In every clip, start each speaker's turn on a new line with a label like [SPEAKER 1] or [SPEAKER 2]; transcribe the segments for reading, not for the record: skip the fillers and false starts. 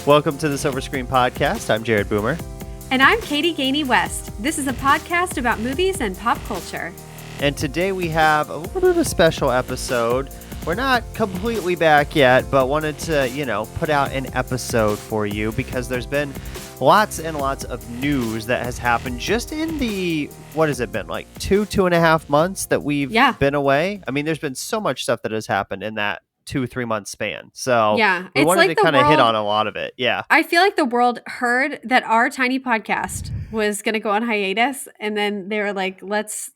[SPEAKER 1] Welcome to the Silver Screen Podcast. I'm Jared Boomer.
[SPEAKER 2] And I'm Katie Gainey West. This is a podcast about movies and pop culture.
[SPEAKER 1] And today we have a little bit of a special episode. We're not completely back yet, but wanted to, put out an episode for you because there's been lots and lots of news that has happened just in the, what has it been, like 2.5 months that we've been away? I mean, there's been so much stuff that has happened in that 2-3 month span. So we wanted to kind of hit on a lot of it. Yeah.
[SPEAKER 2] I feel like the world heard that our tiny podcast was going to go on hiatus. And then they were like, let's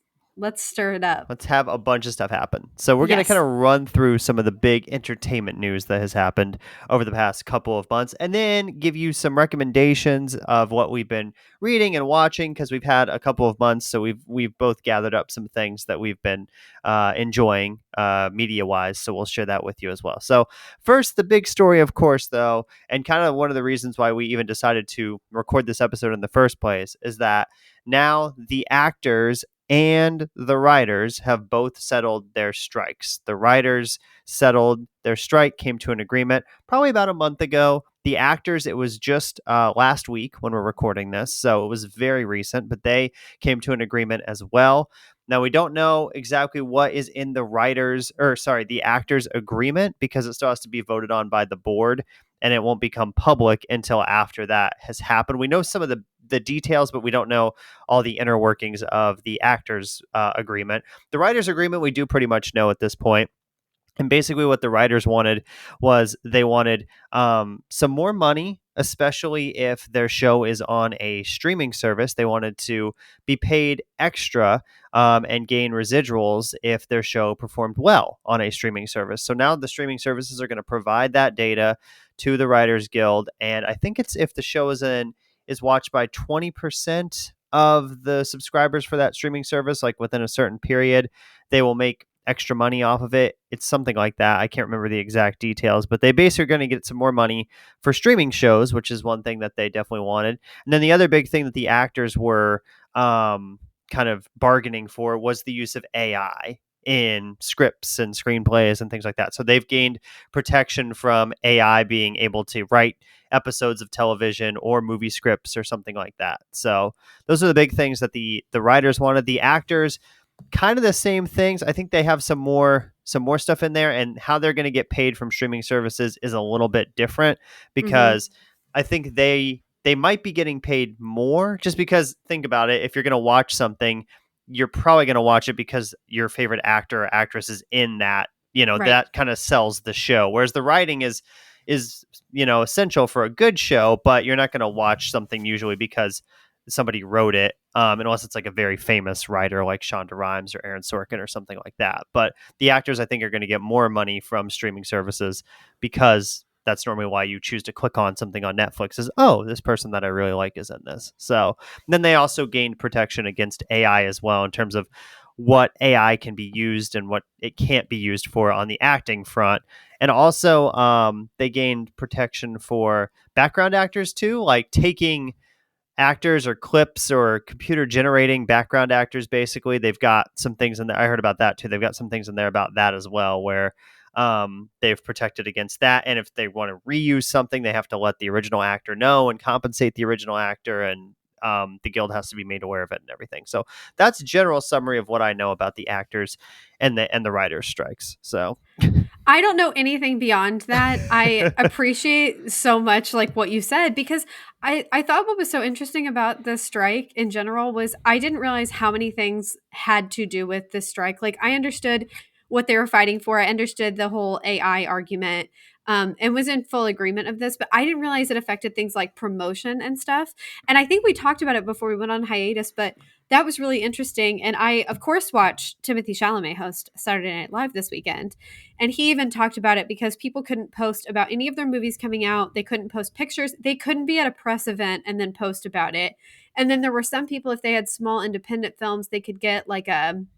[SPEAKER 2] stir it up.
[SPEAKER 1] Let's have a bunch of stuff happen. So we're going to kind of run through some of the big entertainment news that has happened over the past couple of months and then give you some recommendations of what we've been reading and watching because we've had a couple of months. So we've both gathered up some things that we've been enjoying media-wise. So we'll share that with you as well. So first, the big story, of course, though, and kind of one of the reasons why we even decided to record this episode in the first place is that now the actors and the writers have both settled their strikes. The writers settled their strike, came to an agreement probably about a month ago. The actors, it was just last week when we're recording this, so it was very recent, but they came to an agreement as well. Now, we don't know exactly what is in the actors' agreement because it still has to be voted on by the board, and it won't become public until after that has happened. We know some of the details, but we don't know all the inner workings of the actors' agreement. The writers' agreement, we do pretty much know at this point. And basically what the writers wanted was they wanted some more money, especially if their show is on a streaming service. They wanted to be paid extra and gain residuals if their show performed well on a streaming service. So now the streaming services are going to provide that data to the Writers Guild. And I think it's if the show is watched by 20% of the subscribers for that streaming service, like within a certain period, they will make extra money off of it. It's something like that. I can't remember the exact details, but they basically are going to get some more money for streaming shows, which is one thing that they definitely wanted. And then the other big thing that the actors were kind of bargaining for was the use of AI in scripts and screenplays and things like that. So they've gained protection from AI being able to write episodes of television or movie scripts or something like that. So those are the big things that the writers wanted. The actors, kind of the same things. I think they have some more stuff in there, and how they're going to get paid from streaming services is a little bit different because I think they might be getting paid more just because, think about it, if you're going to watch something, you're probably going to watch it because your favorite actor or actress is in that, that kind of sells the show. Whereas the writing is essential for a good show, but you're not going to watch something usually because somebody wrote it, unless it's like a very famous writer like Shonda Rhimes or Aaron Sorkin or something like that. But the actors, I think, are going to get more money from streaming services because that's normally why you choose to click on something on Netflix is, oh, this person that I really like is in this. So then they also gained protection against AI as well in terms of what AI can be used and what it can't be used for on the acting front. And also they gained protection for background actors too, like taking actors or clips or computer generating background actors. Basically, they've got some things in there. I heard about that too. They've got some things in there about that as well, where they've protected against that. And if they want to reuse something, they have to let the original actor know and compensate the original actor, and the guild has to be made aware of it and everything. So that's a general summary of what I know about the actors and the writers' strikes. So
[SPEAKER 2] I don't know anything beyond that. I appreciate so much like what you said, because I thought what was so interesting about the strike in general was I didn't realize how many things had to do with this strike. Like, I understood what they were fighting for. I understood the whole AI argument and was in full agreement of this, but I didn't realize it affected things like promotion and stuff. And I think we talked about it before we went on hiatus, but that was really interesting. And I, of course, watched Timothée Chalamet host Saturday Night Live this weekend. And he even talked about it because people couldn't post about any of their movies coming out. They couldn't post pictures. They couldn't be at a press event and then post about it. And then there were some people, if they had small independent films, they could get like an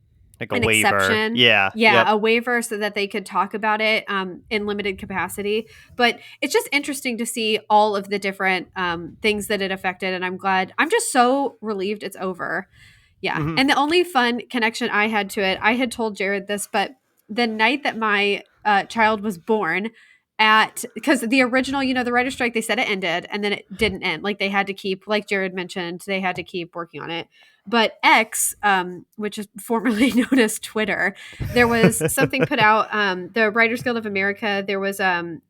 [SPEAKER 1] waiver.
[SPEAKER 2] Exception.
[SPEAKER 1] Yeah.
[SPEAKER 2] A waiver so that they could talk about it in limited capacity. But it's just interesting to see all of the different things that it affected. And I'm just so relieved it's over. Yeah. Mm-hmm. And the only fun connection I had to it, I had told Jared this, but the night that my child was born, because the original, the writer's strike, they said it ended and then it didn't end. Like they had to keep, like Jared mentioned, they had to keep working on it. But X, which is formerly known as Twitter, there was something put out. The Writers Guild of America, there was a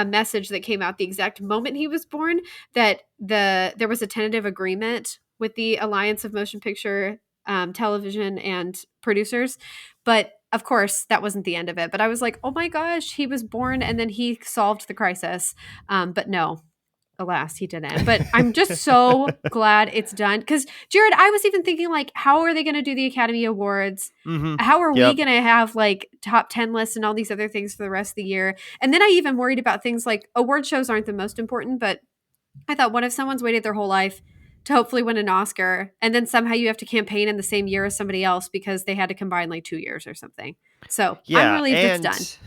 [SPEAKER 2] message that came out the exact moment he was born that there was a tentative agreement with the Alliance of Motion Picture, Television, and Producers, but of course, that wasn't the end of it. But I was like, oh my gosh, he was born and then he solved the crisis. But no, alas, he didn't. But I'm just so glad it's done. Because, Jared, I was even thinking, like, how are they going to do the Academy Awards? How are we
[SPEAKER 1] Yep.
[SPEAKER 2] going to have, like, top 10 lists and all these other things for the rest of the year? And then I even worried about things like award shows aren't the most important, but I thought, what if someone's waited their whole life to hopefully win an Oscar, and then somehow you have to campaign in the same year as somebody else because they had to combine like 2 years or something? So I'm
[SPEAKER 1] Yeah,
[SPEAKER 2] relieved it's done.
[SPEAKER 1] and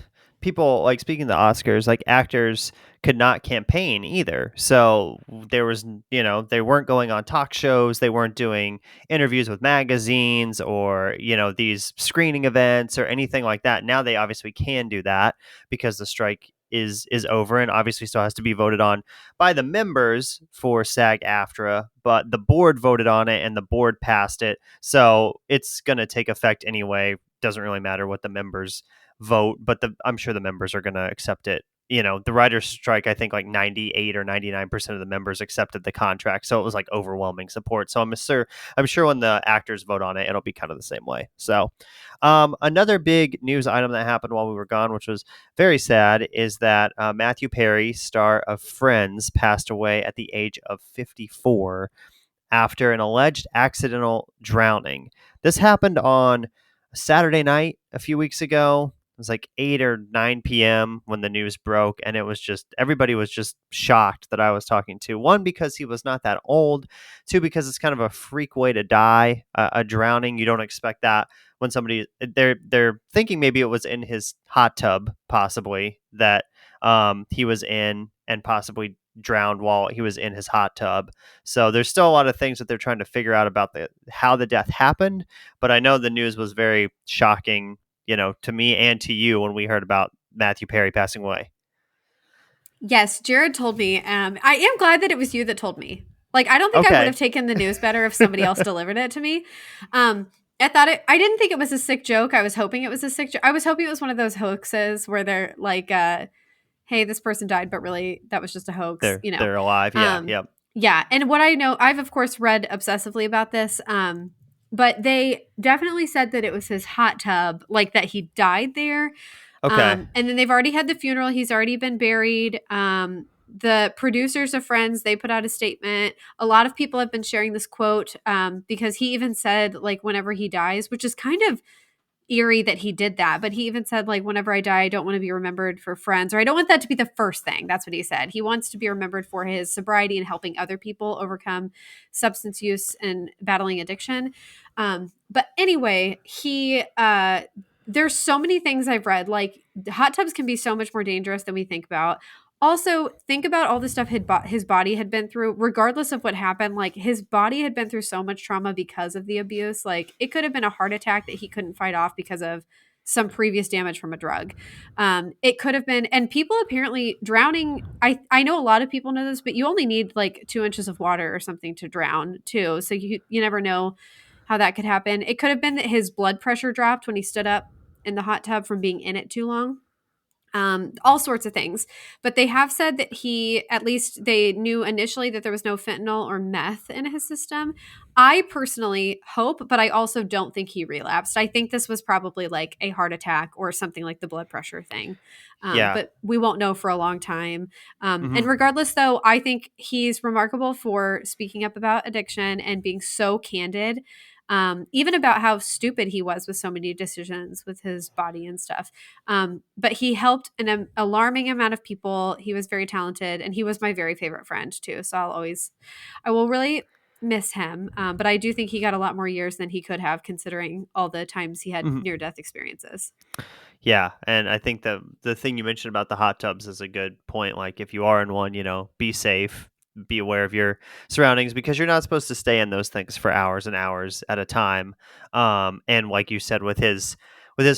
[SPEAKER 1] people, like, speaking of the Oscars, like, actors could not campaign either. So there was, they weren't going on talk shows, they weren't doing interviews with magazines or, these screening events or anything like that. Now they obviously can do that because the strike is over and obviously still has to be voted on by the members for SAG-AFTRA, but the board voted on it and the board passed it. So it's going to take effect anyway. Doesn't really matter what the members vote, but I'm sure the members are going to accept it. The writers' strike, I think like 98 or 99% of the members accepted the contract, so it was like overwhelming support. So I'm sure when the actors vote on it, it'll be kind of the same way. So, another big news item that happened while we were gone, which was very sad, is that Matthew Perry, star of Friends, passed away at the age of 54 after an alleged accidental drowning. This happened on Saturday night a few weeks ago. It was like 8 or 9 p.m. when the news broke, and it was just everybody was just shocked that I was talking to. One, because he was not that old. Two, because it's kind of a freak way to die. A drowning, you don't expect that when somebody they're thinking maybe it was in his hot tub, possibly that he was in and possibly drowned while he was in his hot tub. So there's still a lot of things that they're trying to figure out about how the death happened. But I know the news was very shocking, to me and to you when we heard about Matthew Perry passing away.
[SPEAKER 2] Yes, Jared told me. I am glad that it was you that told me. Like, I don't think I would
[SPEAKER 1] Okay.
[SPEAKER 2] have taken the news better if somebody else delivered it to me. I didn't think it was a sick joke. I was hoping it was a sick joke. I was hoping it was one of those hoaxes where they're like, hey, this person died, but really that was just a hoax,
[SPEAKER 1] They're alive. Yeah.
[SPEAKER 2] Um,
[SPEAKER 1] Yep.
[SPEAKER 2] yeah. And what I know, I've of course read obsessively about this. But they definitely said that it was his hot tub, like that he died there.
[SPEAKER 1] Okay.
[SPEAKER 2] And then they've already had the funeral. He's already been buried. The producers of Friends, they put out a statement. A lot of people have been sharing this quote because he even said, like, whenever he dies, which is kind of eerie that he did that. But he even said, like, whenever I die, I don't want to be remembered for friends, or I don't want that to be the first thing. That's what he said. He wants to be remembered for his sobriety and helping other people overcome substance use and battling addiction. But anyway, there's so many things I've read. Like, hot tubs can be so much more dangerous than we think about. Also, think about all the stuff his body had been through, regardless of what happened. Like, his body had been through so much trauma because of the abuse. Like, it could have been a heart attack that he couldn't fight off because of some previous damage from a drug. It could have been, and people apparently drowning. I know a lot of people know this, but you only need like 2 inches of water or something to drown too. So you never know how that could happen. It could have been that his blood pressure dropped when he stood up in the hot tub from being in it too long. All sorts of things. But they have said that at least they knew initially that there was no fentanyl or meth in his system. I personally hope, but I also don't think he relapsed. I think this was probably like a heart attack or something like the blood pressure thing.
[SPEAKER 1] Yeah.
[SPEAKER 2] But we won't know for a long time.
[SPEAKER 1] Hmm.
[SPEAKER 2] And regardless, though, I think he's remarkable for speaking up about addiction and being so candid. Even about how stupid he was with so many decisions with his body and stuff. But he helped an alarming amount of people. He was very talented, and he was my very favorite friend too. So I will really miss him. But I do think he got a lot more years than he could have, considering all the times he had
[SPEAKER 1] Hmm.
[SPEAKER 2] near death experiences.
[SPEAKER 1] Yeah, and I think the thing you mentioned about the hot tubs is a good point. Like, if you are in one, be safe, be aware of your surroundings because you're not supposed to stay in those things for hours and hours at a time. And like you said, with his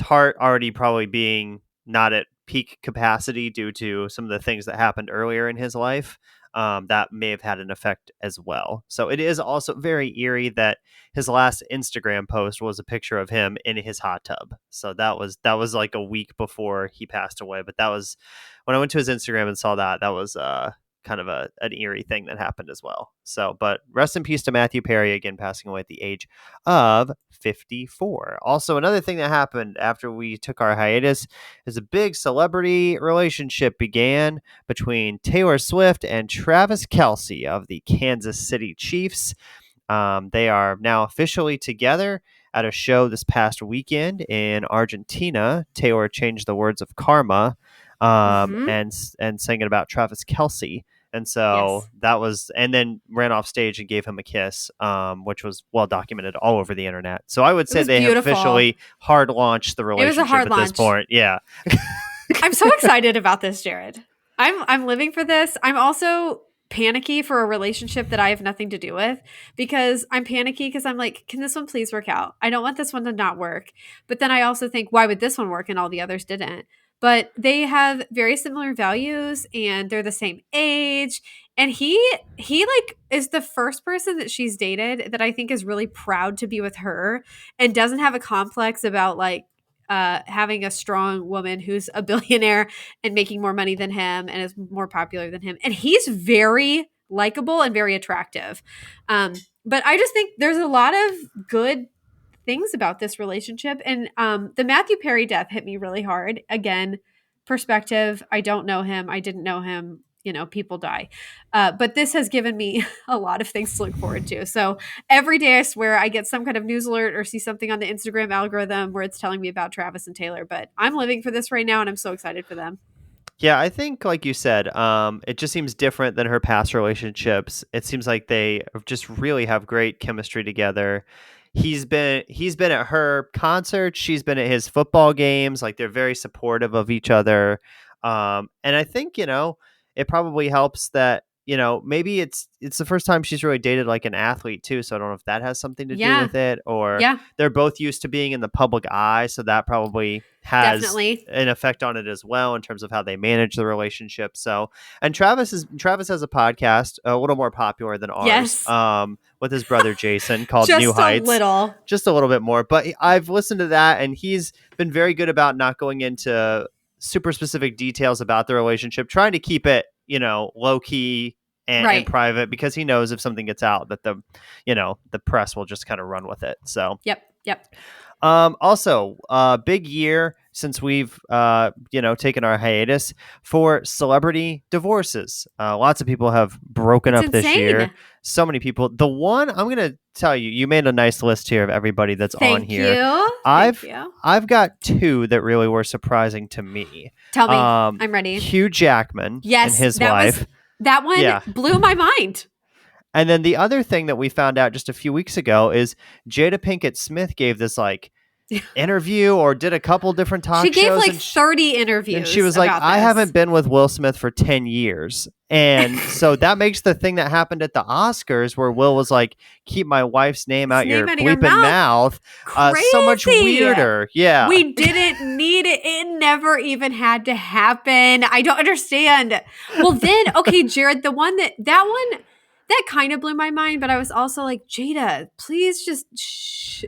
[SPEAKER 1] heart already probably being not at peak capacity due to some of the things that happened earlier in his life. That may have had an effect as well. So it is also very eerie that his last Instagram post was a picture of him in his hot tub. So that was like a week before he passed away. But that was when I went to his Instagram and saw that. That was kind of an eerie thing that happened as well. So, but rest in peace to Matthew Perry, again passing away at the age of 54. Also, another thing that happened after we took our hiatus is a big celebrity relationship began between Taylor Swift and Travis Kelce of the Kansas City Chiefs. They are now officially together at a show this past weekend in Argentina. Taylor changed the words of karma
[SPEAKER 2] Mm-hmm.
[SPEAKER 1] and sang it about Travis Kelce. And so
[SPEAKER 2] Yes.
[SPEAKER 1] that was, and then ran off stage and gave him a kiss, which was well documented all over the internet. So I would
[SPEAKER 2] It
[SPEAKER 1] say
[SPEAKER 2] was
[SPEAKER 1] they have
[SPEAKER 2] beautiful.
[SPEAKER 1] officially hard launched the
[SPEAKER 2] It was a
[SPEAKER 1] relationship
[SPEAKER 2] hard
[SPEAKER 1] at this
[SPEAKER 2] launch.
[SPEAKER 1] point. Yeah.
[SPEAKER 2] I'm so excited about this, Jared. I'm living for this. I'm also panicky for a relationship that I have nothing to do with because I'm panicky because I'm like, can this one please work out? I don't want this one to not work. But then I also think, why would this one work and all the others didn't? But they have very similar values and they're the same age. And he like is the first person that she's dated that I think is really proud to be with her and doesn't have a complex about like having a strong woman who's a billionaire and making more money than him and is more popular than him. And he's very likable and very attractive. Um, but I just think there's a lot of good things about this relationship. And the Matthew Perry death hit me really hard. Again, perspective. I don't know him. I didn't know him. You know, people die. But this has given me a lot of things to look forward to. So every day, I swear, I get some kind of news alert or see something on the Instagram algorithm where it's telling me about Travis and Taylor. But I'm living for this right now, and I'm so excited for them.
[SPEAKER 1] Yeah, I think, like you said, it just seems different than her past relationships. It seems like they just really have great chemistry together. He's been at her concerts. She's been at his football games. Like they're very supportive of each other. And I think it probably helps that maybe it's the first time she's really dated like an athlete too. So I don't know if that has something to do
[SPEAKER 2] Yeah.
[SPEAKER 1] with it, or
[SPEAKER 2] Yeah.
[SPEAKER 1] they're both used to being in the public eye, so that probably has
[SPEAKER 2] Definitely.
[SPEAKER 1] an effect on it as well in terms of how they manage the relationship. So, and Travis has a podcast a little more popular than ours,
[SPEAKER 2] Yes.
[SPEAKER 1] with his brother Jason called New
[SPEAKER 2] Just a
[SPEAKER 1] Heights,
[SPEAKER 2] little.
[SPEAKER 1] just a little bit more. But I've listened to that, and he's been very good about not going into super specific details about the relationship, trying to keep it low key and
[SPEAKER 2] Right.
[SPEAKER 1] private, because he knows if something gets out that the press will just kind of run with it. So
[SPEAKER 2] Yep. Yep.
[SPEAKER 1] also, big year since we've taken our hiatus for celebrity divorces. Lots of people have broken
[SPEAKER 2] It's
[SPEAKER 1] up this year.
[SPEAKER 2] insane.
[SPEAKER 1] So many people. The one I'm gonna tell you, you made a nice list here of everybody that's on
[SPEAKER 2] Thank
[SPEAKER 1] here.
[SPEAKER 2] you. Thank
[SPEAKER 1] I've
[SPEAKER 2] you.
[SPEAKER 1] I've got two that really were surprising to me.
[SPEAKER 2] Tell me. I'm ready.
[SPEAKER 1] Hugh Jackman and
[SPEAKER 2] Yes,
[SPEAKER 1] his wife.
[SPEAKER 2] that one
[SPEAKER 1] Yeah.
[SPEAKER 2] blew my mind.
[SPEAKER 1] And then the other thing that we found out just a few weeks ago is Jada Pinkett Smith gave this like interview, or did a couple different talk
[SPEAKER 2] She gave
[SPEAKER 1] shows,
[SPEAKER 2] like
[SPEAKER 1] and
[SPEAKER 2] 30 interviews.
[SPEAKER 1] and she was like,
[SPEAKER 2] about
[SPEAKER 1] I
[SPEAKER 2] this.
[SPEAKER 1] haven't been with Will Smith for 10 years. And so that makes the thing that happened at the Oscars where Will was like, keep my wife's name out your bleeping mouth, so much weirder. Yeah.
[SPEAKER 2] We didn't need it. It never even had to happen. I don't understand. Well, then, okay, Jared, that one that kind of blew my mind, but I was also like, Jada, please just,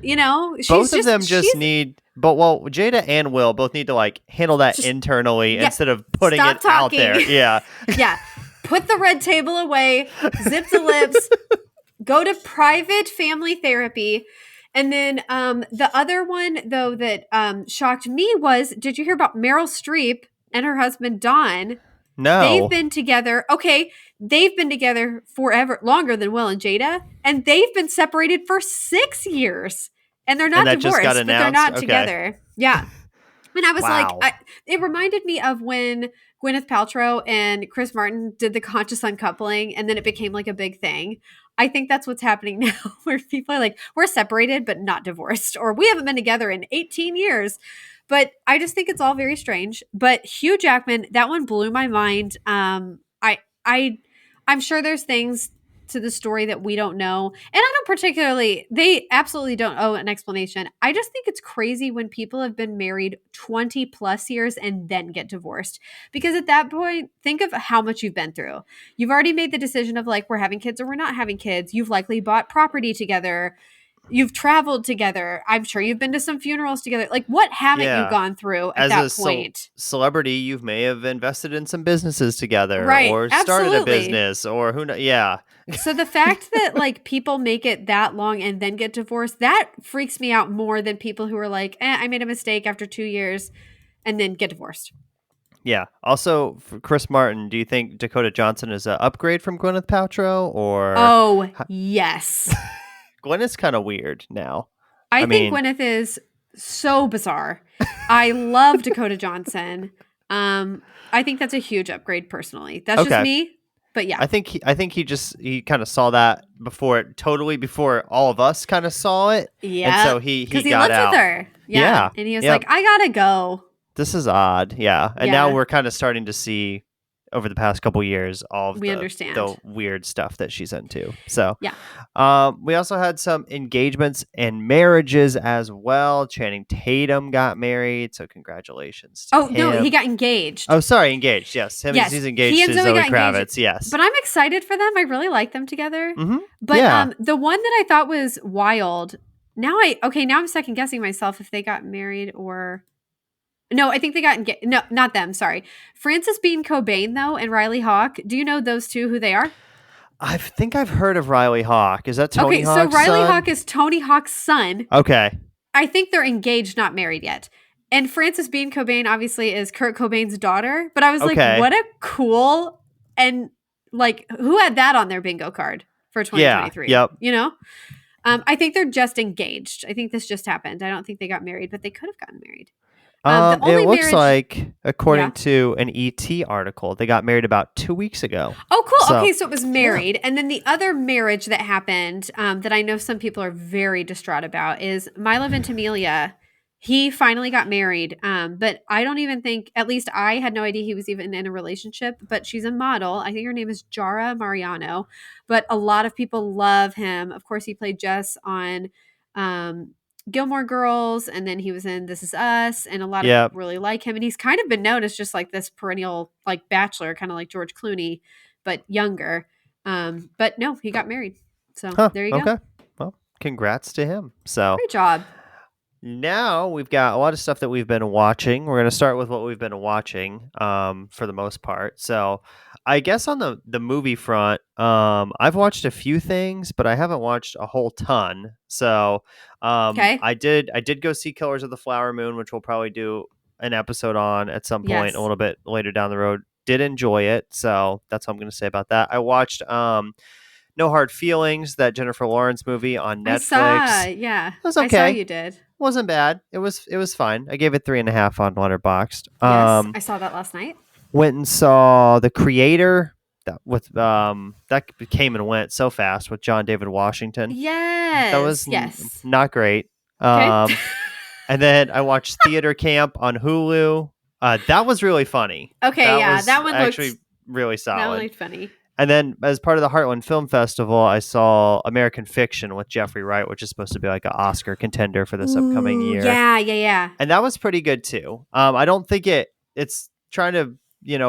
[SPEAKER 1] Both of them just need, Jada and Will both need to like handle that
[SPEAKER 2] Just-
[SPEAKER 1] internally
[SPEAKER 2] yeah,
[SPEAKER 1] instead of putting
[SPEAKER 2] stop
[SPEAKER 1] it out there.
[SPEAKER 2] talking.
[SPEAKER 1] Yeah.
[SPEAKER 2] yeah, put the red table away, zip the lips, go to private family therapy. And then the other one, though, that shocked me was, did you hear about Meryl Streep and her husband, Don?
[SPEAKER 1] No.
[SPEAKER 2] They've been together. Okay, they've been together forever, longer than Will and Jada. And they've been separated for 6 years. And they're not
[SPEAKER 1] And that just
[SPEAKER 2] divorced,
[SPEAKER 1] got
[SPEAKER 2] but they're
[SPEAKER 1] announced?
[SPEAKER 2] not
[SPEAKER 1] Okay.
[SPEAKER 2] together. Yeah. And I was
[SPEAKER 1] Wow.
[SPEAKER 2] like, it reminded me of when Gwyneth Paltrow and Chris Martin did the conscious uncoupling, and then it became like a big thing. I think that's what's happening now, where people are like, we're separated but not divorced, or we haven't been together in 18 years. But I just think it's all very strange. But Hugh Jackman, that one blew my mind. I'm sure there's things to the story that we don't know. And I don't particularly, they absolutely don't owe an explanation. I just think it's crazy when people have been married 20 plus years and then get divorced. Because at that point, think of how much you've been through. You've already made the decision of like, we're having kids or we're not having kids. You've likely bought property together. You've traveled together. I'm sure you've been to some funerals together. Like, what haven't you
[SPEAKER 1] Yeah.
[SPEAKER 2] gone through at
[SPEAKER 1] As
[SPEAKER 2] that
[SPEAKER 1] a
[SPEAKER 2] point?
[SPEAKER 1] celebrity, you may have invested in some businesses together
[SPEAKER 2] Right.
[SPEAKER 1] or started a
[SPEAKER 2] Absolutely.
[SPEAKER 1] business or who knows. Yeah.
[SPEAKER 2] So the fact that like people make it that long and then get divorced, that freaks me out more than people who are like, I made a mistake after 2 years and then get divorced.
[SPEAKER 1] Yeah. Also, for Chris Martin, do you think Dakota Johnson is an upgrade from Gwyneth Paltrow or
[SPEAKER 2] Oh, yes.
[SPEAKER 1] Gwyneth's kind of weird now?
[SPEAKER 2] I think Gwyneth is so bizarre. I love Dakota Johnson. I think that's a huge upgrade personally. That's just me. But yeah.
[SPEAKER 1] I think he kind of saw that before all of us kind of saw it.
[SPEAKER 2] Yeah.
[SPEAKER 1] And so he got
[SPEAKER 2] lived
[SPEAKER 1] out.
[SPEAKER 2] With her. Yeah. And he was like, I gotta go.
[SPEAKER 1] This is odd. Yeah. And now we're kind of starting to see over the past couple years all of the weird stuff that she's into. So we also had some engagements and marriages as well. Channing Tatum got married, so congratulations to him.
[SPEAKER 2] No, he got engaged.
[SPEAKER 1] Oh, sorry, engaged. Yes, he's engaged to Zoe Kravitz. Engaged. Yes,
[SPEAKER 2] but I'm excited for them. I really like them together.
[SPEAKER 1] Mm-hmm.
[SPEAKER 2] But the one that I thought was wild. Now I'm second guessing myself if they got married or. No, I think they got engaged. No, not them. Sorry. Frances Bean Cobain, though, and Riley Hawk. Do you know those two, who they are?
[SPEAKER 1] I think I've heard of Riley Hawk. Is that Tony Hawk's son?
[SPEAKER 2] Okay, so Riley Hawk is Tony Hawk's son.
[SPEAKER 1] Okay.
[SPEAKER 2] I think they're engaged, not married yet. And Frances Bean Cobain, obviously, is Kurt Cobain's daughter. But I was like, what a cool, and like, who had that on their bingo card for 2023?
[SPEAKER 1] Yeah, yep.
[SPEAKER 2] You know? I think they're just engaged. I think this just happened. I don't think they got married, but they could have gotten married.
[SPEAKER 1] It looks like, according to an ET article, they got married about 2 weeks ago.
[SPEAKER 2] Oh, cool. Okay, so it was married. And then the other marriage that happened that I know some people are very distraught about is Milo Ventimiglia. He finally got married, but I don't even think, at least I had no idea he was even in a relationship, but she's a model. I think her name is Jara Mariano, but a lot of people love him. Of course, he played Jess on Gilmore Girls, and then he was in This Is Us, and a lot of people really like him. And he's kind of been known as just like this perennial like bachelor, kind of like George Clooney, but younger. But no, he got married. So there you go.
[SPEAKER 1] Okay. Well, congrats to him. So
[SPEAKER 2] great job.
[SPEAKER 1] Now we've got a lot of stuff that we've been watching. We're going to start with what we've been watching for the most part. So I guess on the movie front, I've watched a few things, but I haven't watched a whole ton. So I did go see Killers of the Flower Moon, which we'll probably do an episode on at some point a little bit later down the road. Did enjoy it. So that's what I'm going to say about that. I watched No Hard Feelings, that Jennifer Lawrence movie on Netflix.
[SPEAKER 2] It
[SPEAKER 1] was okay.
[SPEAKER 2] I saw you did.
[SPEAKER 1] Wasn't bad. It was fine. I gave it 3.5 on Letterboxd.
[SPEAKER 2] Yes, I saw that last night.
[SPEAKER 1] Went and saw The Creator that came and went so fast with John David Washington.
[SPEAKER 2] Yes,
[SPEAKER 1] that was not great. And then I watched Theater Camp on Hulu. That was really funny.
[SPEAKER 2] Okay, that one
[SPEAKER 1] actually really solid.
[SPEAKER 2] That one looked funny.
[SPEAKER 1] And then, as part of the Heartland Film Festival, I saw American Fiction with Jeffrey Wright, which is supposed to be like an Oscar contender for this upcoming year.
[SPEAKER 2] Yeah.
[SPEAKER 1] And that was pretty good too. I don't think it's trying to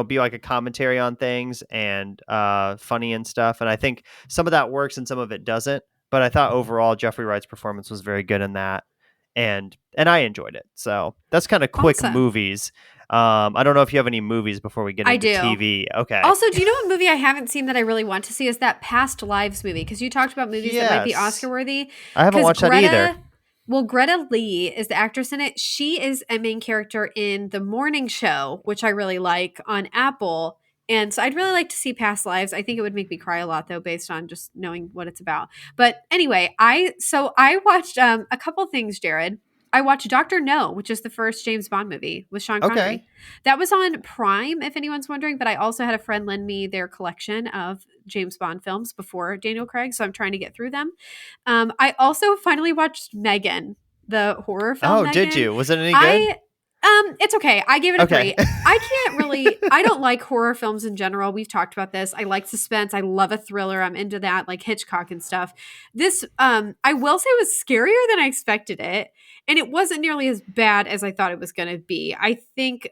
[SPEAKER 1] be like a commentary on things and funny and stuff. And I think some of that works and some of it doesn't. But I thought overall Jeffrey Wright's performance was very good in that, and I enjoyed it. So that's kind of quick movies. I don't know if you have any movies before we get into TV. Okay.
[SPEAKER 2] Also, do you know what movie I haven't seen that I really want to see is that Past Lives movie? Because you talked about movies that might be Oscar worthy.
[SPEAKER 1] I haven't watched that either.
[SPEAKER 2] Well, Greta Lee is the actress in it. She is a main character in The Morning Show, which I really like on Apple. And so I'd really like to see Past Lives. I think it would make me cry a lot, though, based on just knowing what it's about. But anyway, I watched a couple things, Jared. I watched Dr. No, which is the first James Bond movie with Sean Connery.
[SPEAKER 1] Okay.
[SPEAKER 2] That was on Prime, if anyone's wondering. But I also had a friend lend me their collection of James Bond films before Daniel Craig, so I'm trying to get through them. I also finally watched Megan, the horror film.
[SPEAKER 1] Oh, did you? Was it any good?
[SPEAKER 2] It's okay. I gave it a
[SPEAKER 1] Okay.
[SPEAKER 2] 3. I don't like horror films in general. We've talked about this. I like suspense. I love a thriller. I'm into that, like Hitchcock and stuff. This, I will say, was scarier than I expected it. And it wasn't nearly as bad as I thought it was going to be. I think,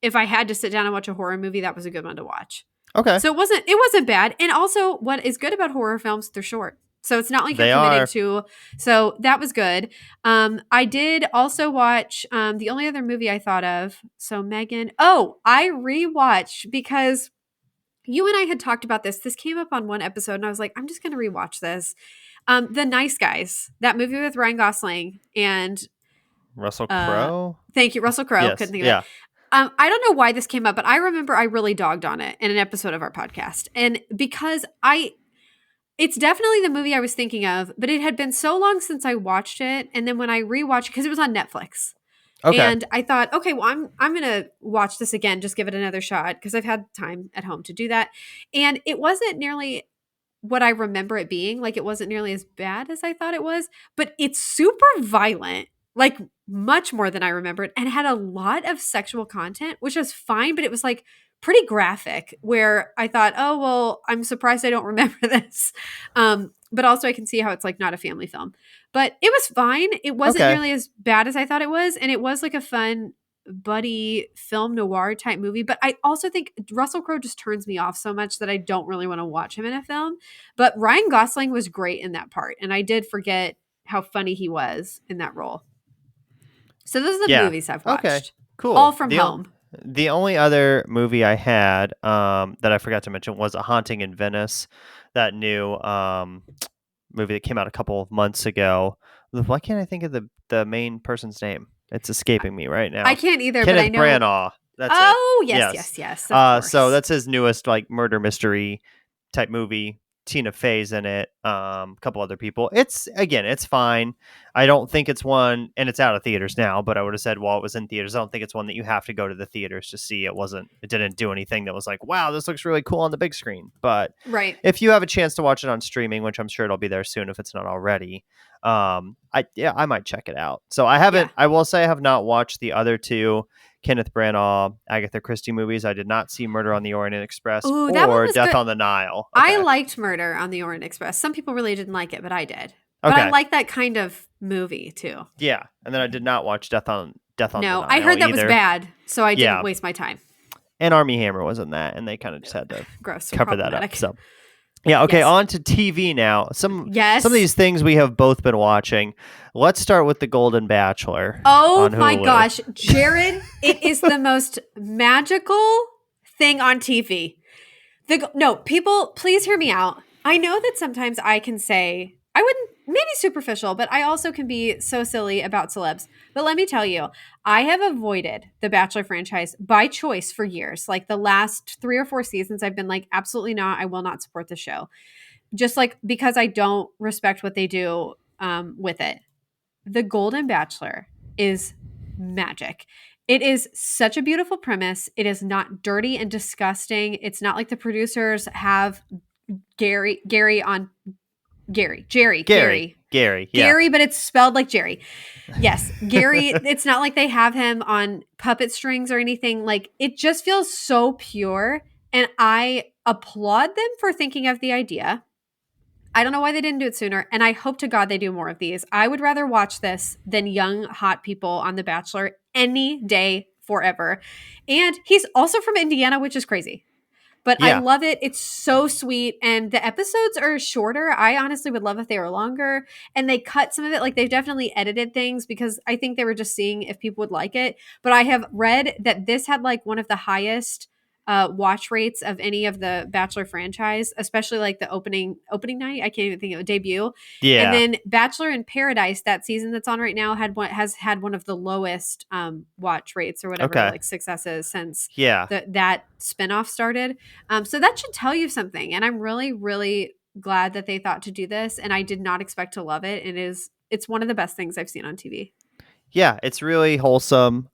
[SPEAKER 2] if I had to sit down and watch a horror movie, that was a good one to watch.
[SPEAKER 1] Okay.
[SPEAKER 2] So it wasn't bad. And also what is good about horror films, they're short. So it's not like you're
[SPEAKER 1] They
[SPEAKER 2] committing
[SPEAKER 1] are.
[SPEAKER 2] to. So that was good. I did also watch the only other movie I thought of. So Megan. Oh, I rewatched because you and I had talked about this. This came up on one episode, and I was like, I'm just going to rewatch this. The Nice Guys, that movie with Ryan Gosling and
[SPEAKER 1] Russell Crowe?
[SPEAKER 2] thank you, Russell Crowe.
[SPEAKER 1] Yes.
[SPEAKER 2] Couldn't think of it.
[SPEAKER 1] Yeah.
[SPEAKER 2] I don't know why this came up, but I remember I really dogged on it in an episode of our podcast, and because it's definitely the movie I was thinking of, but it had been so long since I watched it. And then when I rewatched, because it was on Netflix,
[SPEAKER 1] Okay.
[SPEAKER 2] and I thought, okay, well, I'm gonna watch this again, just give it another shot because I've had time at home to do that. And it wasn't nearly what I remember it being. Like, it wasn't nearly as bad as I thought it was, but it's super violent, like much more than I remembered, and had a lot of sexual content, which was fine, but it was like pretty graphic, where I thought, oh, well, I'm surprised I don't remember this. But also I can see how it's like not a family film, but it was fine. It wasn't
[SPEAKER 1] Okay.
[SPEAKER 2] nearly as bad as I thought it was. And it was like a fun buddy film noir type movie. But I also think Russell Crowe just turns me off so much that I don't really want to watch him in a film. But Ryan Gosling was great in that part. And I did forget how funny he was in that role. So those are the
[SPEAKER 1] Yeah.
[SPEAKER 2] movies I've
[SPEAKER 1] Okay.
[SPEAKER 2] watched.
[SPEAKER 1] Cool.
[SPEAKER 2] All from home.
[SPEAKER 1] The only other movie I had that I forgot to mention was A Haunting in Venice, that new movie that came out a couple of months ago. Why can't I think of the main person's name? It's escaping me right now.
[SPEAKER 2] I can't either, but
[SPEAKER 1] Kenneth
[SPEAKER 2] I know.
[SPEAKER 1] Branagh. That's it.
[SPEAKER 2] Oh, yes,
[SPEAKER 1] Yes.
[SPEAKER 2] yes. Of course.
[SPEAKER 1] So that's his newest like murder mystery type movie. Tina Fey's in it. A couple other people. It's fine. I don't think it's one, and it's out of theaters now. But I would have said while it was in theaters, I don't think it's one that you have to go to the theaters to see. It didn't do anything that was like, wow, this looks really cool on the big screen. But
[SPEAKER 2] right.
[SPEAKER 1] if you have a chance to watch it on streaming, which I'm sure it'll be there soon if it's not already, I might check it out. So I haven't.
[SPEAKER 2] Yeah.
[SPEAKER 1] I will say I have not watched the other two Kenneth Branagh, Agatha Christie movies. I did not see Murder on the Orient Express
[SPEAKER 2] Ooh, that one
[SPEAKER 1] or
[SPEAKER 2] was
[SPEAKER 1] Death
[SPEAKER 2] good.
[SPEAKER 1] on the Nile.
[SPEAKER 2] I
[SPEAKER 1] Okay.
[SPEAKER 2] liked Murder on the Orient Express. Some people really didn't like it, but I did. But I
[SPEAKER 1] Okay.
[SPEAKER 2] like that kind of movie too.
[SPEAKER 1] Yeah, and then I did not watch Death on the
[SPEAKER 2] No,
[SPEAKER 1] Nile
[SPEAKER 2] I heard that was
[SPEAKER 1] either.
[SPEAKER 2] bad, so I didn't
[SPEAKER 1] Yeah.
[SPEAKER 2] waste my time.
[SPEAKER 1] And Armie Hammer was in that, and they kind of just had to
[SPEAKER 2] Gross.
[SPEAKER 1] cover that up.
[SPEAKER 2] Problematic.
[SPEAKER 1] So, yeah, okay,
[SPEAKER 2] Yes.
[SPEAKER 1] on to TV now. Some
[SPEAKER 2] Yes.
[SPEAKER 1] of these things we have both been watching. Let's start with the Golden Bachelor.
[SPEAKER 2] Oh
[SPEAKER 1] on
[SPEAKER 2] my
[SPEAKER 1] Hulu.
[SPEAKER 2] gosh, Jared, it is the most magical thing on TV. No, people, please hear me out. I know that sometimes I can say, I wouldn't, maybe superficial, but I also can be so silly about celebs. But let me tell you, I have avoided the Bachelor franchise by choice for years. Like the last 3 or 4 seasons, I've been like, absolutely not. I will not support the show. Just like because I don't respect what they do with it. The Golden Bachelor is magic. It is such a beautiful premise. It is not dirty and disgusting. It's not like the producers have Jerry, yeah. Gary, but it's spelled like Jerry. Yes, Gary. It's not like they have him on puppet strings or anything. Like, it just feels so pure, and I applaud them for thinking of the idea. I don't know why they didn't do it sooner, and I hope to God they do more of these. I would rather watch this than young, hot people on The Bachelor any day forever. And he's also from Indiana, which is crazy. But I
[SPEAKER 1] Yeah.
[SPEAKER 2] love it. It's so sweet. And the episodes are shorter. I honestly would love if they were longer. And they cut some of it. Like, they've definitely edited things because I think they were just seeing if people would like it. But I have read that this had like one of the highest watch rates of any of the Bachelor franchise, especially like the opening night. I can't even think of a debut.
[SPEAKER 1] Yeah.
[SPEAKER 2] And then Bachelor in Paradise, that season that's on right now, has had one of the lowest watch rates or whatever,
[SPEAKER 1] Okay.
[SPEAKER 2] like successes since
[SPEAKER 1] Yeah.
[SPEAKER 2] that spinoff started. So that should tell you something. And I'm really, really glad that they thought to do this. And I did not expect to love it. It's one of the best things I've seen on TV.
[SPEAKER 1] Yeah, it's really wholesome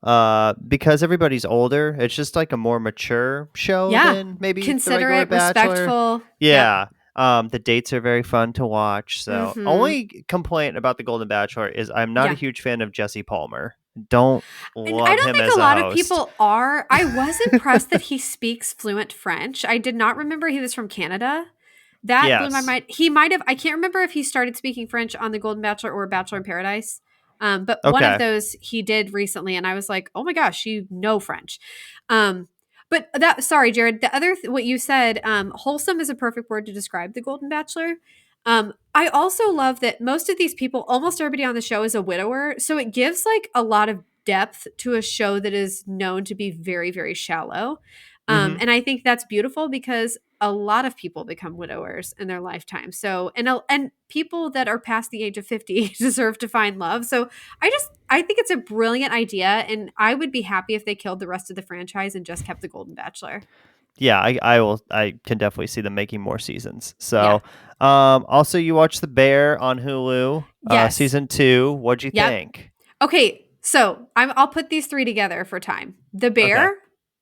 [SPEAKER 1] because everybody's older. It's just like a more mature show
[SPEAKER 2] Yeah.
[SPEAKER 1] than maybe the
[SPEAKER 2] Considerate,
[SPEAKER 1] regular Bachelor.
[SPEAKER 2] respectful.
[SPEAKER 1] Yeah. The dates are very fun to watch. So
[SPEAKER 2] Mhm.
[SPEAKER 1] only complaint about the Golden Bachelor is I'm not
[SPEAKER 2] Yeah.
[SPEAKER 1] a huge fan of Jesse Palmer. Don't
[SPEAKER 2] And I
[SPEAKER 1] love
[SPEAKER 2] don't
[SPEAKER 1] him
[SPEAKER 2] think
[SPEAKER 1] as
[SPEAKER 2] a
[SPEAKER 1] a
[SPEAKER 2] lot of
[SPEAKER 1] host.
[SPEAKER 2] people are. I was impressed that he speaks fluent French. I did not remember he was from Canada. That blew my
[SPEAKER 1] Yes.
[SPEAKER 2] mind. He might have, I can't remember if he started speaking French on The Golden Bachelor or Bachelor in Paradise. But one of
[SPEAKER 1] Okay.
[SPEAKER 2] those he did recently, and I was like, oh my gosh, you know French. Um, but that, sorry, Jared, the other, what you said, wholesome is a perfect word to describe The Golden Bachelor. I also love that most of these people, almost everybody on the show is a widower. So it gives like a lot of depth to a show that is known to be very, very shallow.
[SPEAKER 1] Mm-hmm.
[SPEAKER 2] And I think that's beautiful because a lot of people become widowers in their lifetime. So, and people that are past the age of 50 deserve to find love. So, I think it's a brilliant idea, and I would be happy if they killed the rest of the franchise and just kept the Golden Bachelor.
[SPEAKER 1] Yeah, I can definitely see them making more seasons.
[SPEAKER 2] Yeah.
[SPEAKER 1] So, also you watched The Bear on Hulu,
[SPEAKER 2] Yes.
[SPEAKER 1] season 2. What'd you
[SPEAKER 2] Yep.
[SPEAKER 1] think?
[SPEAKER 2] Okay, so I'll put these three together for time. The
[SPEAKER 1] Okay.
[SPEAKER 2] Bear,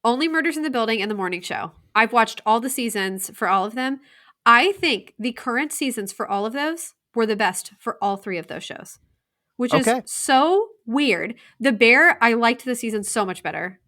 [SPEAKER 2] Only Murders in the Building, and The Morning Show. I've watched all the seasons for all of them. I think the current seasons for all of those were the best for all three of those shows, which is
[SPEAKER 1] Okay.
[SPEAKER 2] so weird. The Bear, I liked the season so much better.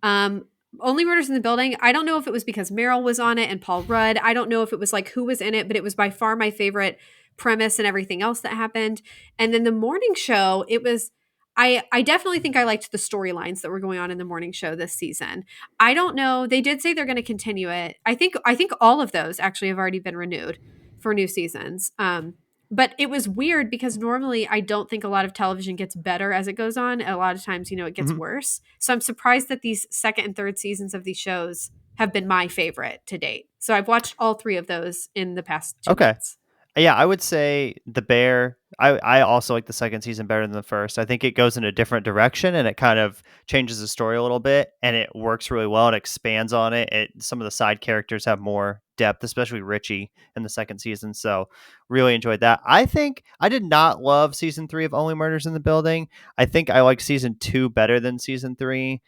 [SPEAKER 2] Um, Only Murders in the Building. I don't know if it was because Meryl was on it and Paul Rudd. I don't know if it was like who was in it, but it was by far my favorite premise and everything else that happened. And then the morning show, it was I definitely think I liked the storylines that were going on in the morning show this season. I don't know. They did say they're going to continue it. I think all of those actually have already been renewed for new seasons. But it was weird because normally I don't think a lot of television gets better as it goes on. A lot of times, it gets
[SPEAKER 1] Mhm.
[SPEAKER 2] worse. So I'm surprised that these second and third seasons of these shows have been my favorite to date. So I've watched all three of those in the past 2
[SPEAKER 1] Okay.
[SPEAKER 2] months.
[SPEAKER 1] Yeah, I would say The Bear. I also like the second season better than the first. I think it goes in a different direction and it kind of changes the story a little bit and it works really well. It expands on it. Some of the side characters have more depth, especially Richie in the second season. So really enjoyed that. I think I did not love season 3 of Only Murders in the Building. I think I like season 2 better than season 3.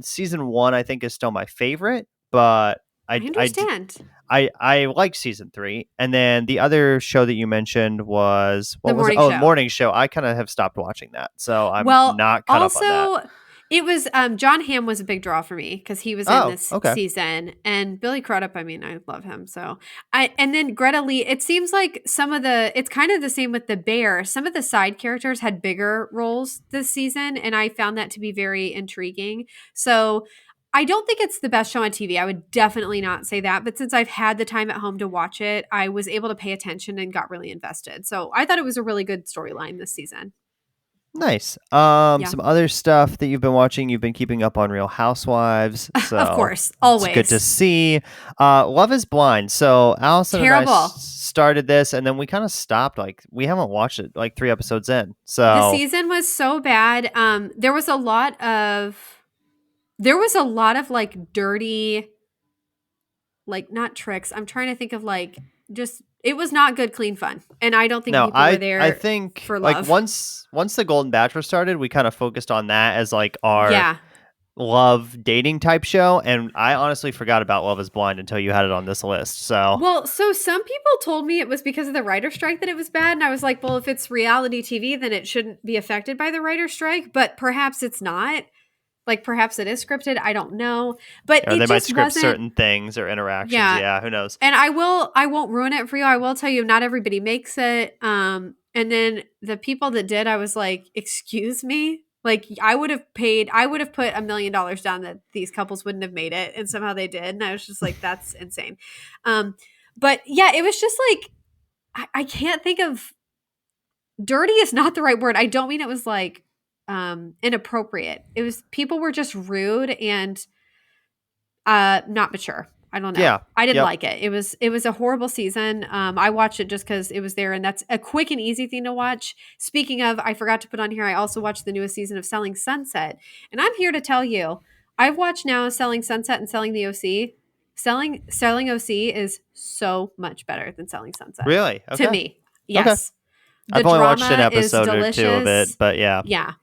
[SPEAKER 1] Season 1 I think is still my favorite, but
[SPEAKER 2] I understand.
[SPEAKER 1] I like season 3, and then the other show that you mentioned was
[SPEAKER 2] The
[SPEAKER 1] what was it?
[SPEAKER 2] morning
[SPEAKER 1] Oh,
[SPEAKER 2] show.
[SPEAKER 1] Morning Show. I kind of have stopped watching that, so I'm
[SPEAKER 2] Well,
[SPEAKER 1] not caught up on that.
[SPEAKER 2] also, it was John Hamm was a big draw for me because he was in
[SPEAKER 1] Oh,
[SPEAKER 2] this
[SPEAKER 1] okay.
[SPEAKER 2] season, and Billy Crudup. I mean, I love him. So and then Greta Lee. It seems like it's kind of the same with the Bear. Some of the side characters had bigger roles this season, and I found that to be very intriguing. So. I don't think it's the best show on TV. I would definitely not say that. But since I've had the time at home to watch it, I was able to pay attention and got really invested. So I thought it was a really good storyline this season.
[SPEAKER 1] Nice.
[SPEAKER 2] Yeah.
[SPEAKER 1] Some other stuff that you've been watching. You've been keeping up on Real Housewives,
[SPEAKER 2] Of
[SPEAKER 1] so
[SPEAKER 2] course,
[SPEAKER 1] it's good to
[SPEAKER 2] always.
[SPEAKER 1] see. Love is Blind. So Allison and I
[SPEAKER 2] Terrible.
[SPEAKER 1] started this, and then we kind of stopped. Like we haven't watched it like 3 episodes in.
[SPEAKER 2] The
[SPEAKER 1] So
[SPEAKER 2] season was so bad. There was a lot of like dirty, like not tricks. I'm trying to think of like just it was not good, clean fun. And I don't think
[SPEAKER 1] no,
[SPEAKER 2] people were
[SPEAKER 1] I
[SPEAKER 2] there
[SPEAKER 1] think
[SPEAKER 2] for
[SPEAKER 1] like
[SPEAKER 2] love.
[SPEAKER 1] once the Golden Bachelor started, we kind of focused on that as like our
[SPEAKER 2] Yeah.
[SPEAKER 1] love dating type show, and I honestly forgot about Love is Blind until you had it on this list. So
[SPEAKER 2] Well, so some people told me it was because of the writer strike that it was bad. And I was like, well, if it's reality TV, then it shouldn't be affected by the writer strike. But perhaps it's not. Like perhaps it is scripted. I don't know. But
[SPEAKER 1] or
[SPEAKER 2] it
[SPEAKER 1] they might
[SPEAKER 2] just
[SPEAKER 1] script
[SPEAKER 2] wasn't.
[SPEAKER 1] certain things or interactions.
[SPEAKER 2] Yeah.
[SPEAKER 1] Yeah, who knows?
[SPEAKER 2] And I won't ruin it for you. I will tell you not everybody makes it. And then the people that did, I was like, excuse me? Like I would have put $1 million down that these couples wouldn't have made it and somehow they did. And I was just like, that's insane. But yeah, it was just like I can't think of dirty is not the right word. I don't mean it was like inappropriate. It was people were just rude and not mature. I don't know.
[SPEAKER 1] Yeah.
[SPEAKER 2] I didn't
[SPEAKER 1] Yep.
[SPEAKER 2] like it. It was a horrible season. I watched it just because it was there, and that's a quick and easy thing to watch. Speaking of, I forgot to put on here. I also watched the newest season of Selling Sunset, and I'm here to tell you, I've watched now Selling Sunset and Selling the OC. Selling OC is so much better than Selling Sunset
[SPEAKER 1] Really?
[SPEAKER 2] to
[SPEAKER 1] Okay.
[SPEAKER 2] me.
[SPEAKER 1] Okay.
[SPEAKER 2] Yes, the
[SPEAKER 1] I've only watched an
[SPEAKER 2] drama is
[SPEAKER 1] episode or two of it,
[SPEAKER 2] delicious.
[SPEAKER 1] but yeah.
[SPEAKER 2] Yeah,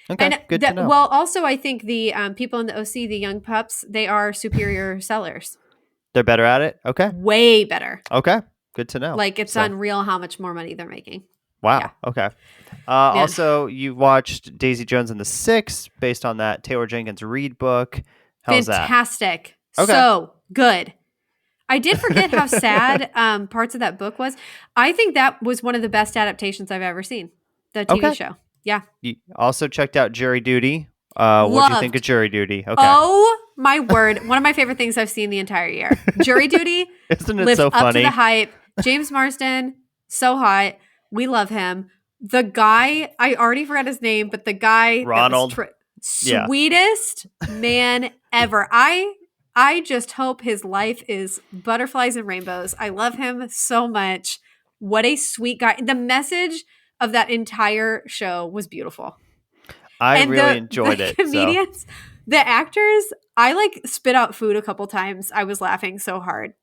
[SPEAKER 1] Okay.
[SPEAKER 2] and
[SPEAKER 1] Good to know.
[SPEAKER 2] well, also I think the people in the OC, the young pups, they are superior sellers.
[SPEAKER 1] They're better at it. Okay.
[SPEAKER 2] Way better.
[SPEAKER 1] Okay. Good to know.
[SPEAKER 2] Like it's
[SPEAKER 1] So,
[SPEAKER 2] unreal how much more money they're making. Yeah,
[SPEAKER 1] Wow. Okay.
[SPEAKER 2] man,
[SPEAKER 1] Also, you watched Daisy Jones and the Six based on that Taylor Jenkins Reid book. How's that?
[SPEAKER 2] fantastic,
[SPEAKER 1] Okay.
[SPEAKER 2] so good. I did forget how sad parts of that book was. I think that was one of the best adaptations I've ever seen. The TV
[SPEAKER 1] Okay.
[SPEAKER 2] show. Yeah.
[SPEAKER 1] You also checked out Jury Duty. What'd you think of
[SPEAKER 2] Loved.
[SPEAKER 1] Jury Duty? Okay.
[SPEAKER 2] Oh my word. One of my favorite things I've seen the entire year. Jury Duty
[SPEAKER 1] Isn't it
[SPEAKER 2] lived
[SPEAKER 1] so
[SPEAKER 2] up to the
[SPEAKER 1] funny?
[SPEAKER 2] hype. James Marsden, so hot. We love him. The guy, I already forgot his name, but the guy that was
[SPEAKER 1] Ronald. Yeah.
[SPEAKER 2] sweetest man ever. I just hope his life is butterflies and rainbows. I love him so much. What a sweet guy. The message of that entire show was beautiful.
[SPEAKER 1] I
[SPEAKER 2] And
[SPEAKER 1] really
[SPEAKER 2] the
[SPEAKER 1] enjoyed it. So
[SPEAKER 2] comedians, the actors, I like spit out food a couple times. I was laughing so hard.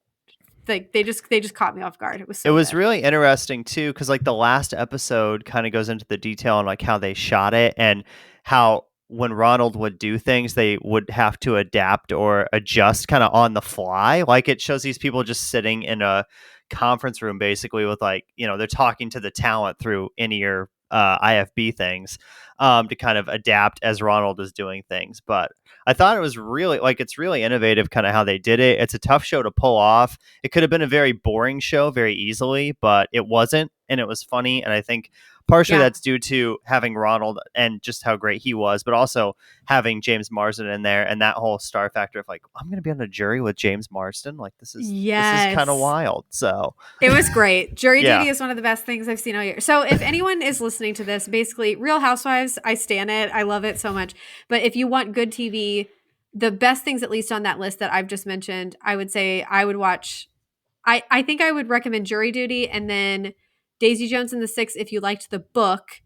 [SPEAKER 2] Like they just caught me off guard. It was
[SPEAKER 1] it
[SPEAKER 2] so
[SPEAKER 1] was
[SPEAKER 2] good.
[SPEAKER 1] really interesting too, because like the last episode kind of goes into the detail on like how they shot it and how when Ronald would do things, they would have to adapt or adjust kind of on the fly. Like it shows these people just sitting in a conference room basically with like, they're talking to the talent through in-ear IFB things to kind of adapt as Ronald is doing things. But I thought it was really like it's really innovative kind of how they did it. It's a tough show to pull off. It could have been a very boring show very easily, but it wasn't, and it was funny. And I think partially
[SPEAKER 2] Yeah.
[SPEAKER 1] that's due to having Ronald and just how great he was, but also having James Marsden in there and that whole star factor of like, I'm going to be on a jury with James Marsden. Like this is kind of
[SPEAKER 2] Yes.
[SPEAKER 1] wild. So
[SPEAKER 2] It was great. Jury
[SPEAKER 1] yeah,
[SPEAKER 2] Duty is one of the best things I've seen all year. So if anyone is listening to this, basically Real Housewives, I stan it. I love it so much. But if you want good TV, the best things, at least on that list that I've just mentioned, I would say I would watch. I think I would recommend Jury Duty and then Daisy Jones and the Six if you liked the book.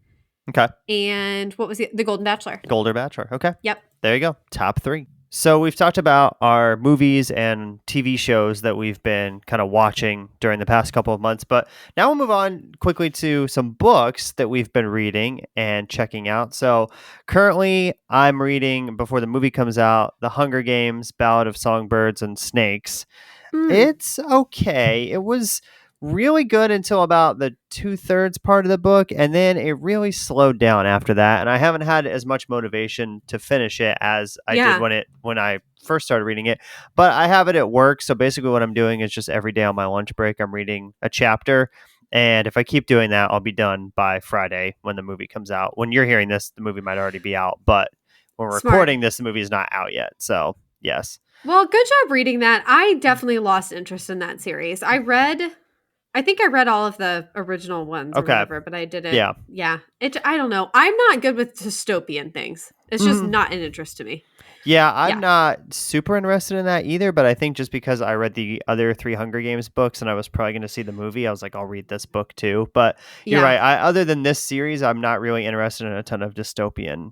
[SPEAKER 1] okay.
[SPEAKER 2] And what was the Golden Bachelor?
[SPEAKER 1] Golden Bachelor. Okay.
[SPEAKER 2] Yep.
[SPEAKER 1] There you go. Top 3. So we've talked about our movies and TV shows that we've been kind of watching during the past couple of months, but now we'll move on quickly to some books that we've been reading and checking out. So currently I'm reading, before the movie comes out, The Hunger Games, Ballad of Songbirds and Snakes.
[SPEAKER 2] Mm,
[SPEAKER 1] It's okay. It was really good until about the 2/3 part of the book, and then it really slowed down after that. And I haven't had as much motivation to finish it as I did
[SPEAKER 2] yeah.
[SPEAKER 1] when I first started reading it. But I have it at work, so basically what I'm doing is just every day on my lunch break, I'm reading a chapter. And if I keep doing that, I'll be done by Friday when the movie comes out. When you're hearing this, the movie might already be out, but when we're
[SPEAKER 2] Smart.
[SPEAKER 1] recording this, the movie is not out yet. So yes.
[SPEAKER 2] Well, good job reading that. I definitely lost interest in that series. I think I read all of the original ones or
[SPEAKER 1] Okay.
[SPEAKER 2] whatever, but I didn't.
[SPEAKER 1] Yeah.
[SPEAKER 2] Yeah. I don't know. I'm not good with dystopian things. It's just
[SPEAKER 1] Mhm.
[SPEAKER 2] not an interest to me.
[SPEAKER 1] Yeah, I'm
[SPEAKER 2] Yeah.
[SPEAKER 1] not super interested in that either, but I think just because I read the other 3 Hunger Games books and I was probably going to see the movie, I was like, I'll read this book too. But you're
[SPEAKER 2] Yeah.
[SPEAKER 1] right. Other than this series, I'm not really interested in a ton of dystopian